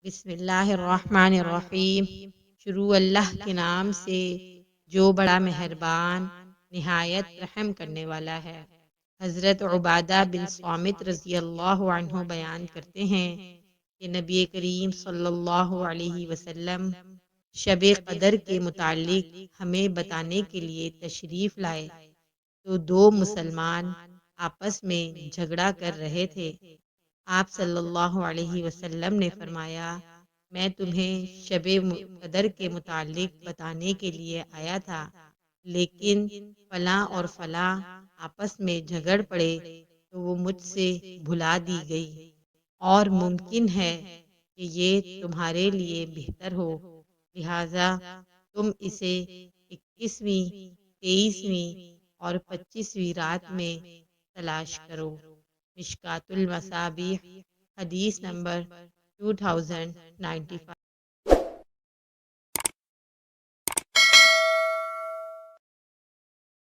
بسم اللہ الرحمن الرحیم۔ شروع اللہ کے نام سے جو بڑا مہربان نہایت رحم کرنے والا ہے۔ حضرت عبادہ بن صامت رضی اللہ عنہ بیان کرتے ہیں کہ نبی کریم صلی اللہ علیہ وسلم شب قدر کے متعلق ہمیں بتانے کے لیے تشریف لائے تو دو مسلمان آپس میں جھگڑا کر رہے تھے۔ آپ صلی اللہ علیہ وسلم نے فرمایا، میں تمہیں شب قدر کے متعلق بتانے کے لیے آیا تھا، لیکن فلاں اور فلاں آپس میں جھگڑ پڑے تو وہ مجھ سے بھلا دی گئی، اور ممکن ہے کہ یہ تمہارے لیے بہتر ہو، لہذا تم اسے 21ویں، 23ویں اور 25ویں رات میں تلاش کرو۔ مشکوٰۃ المصابیح، حدیث نمبر 2095۔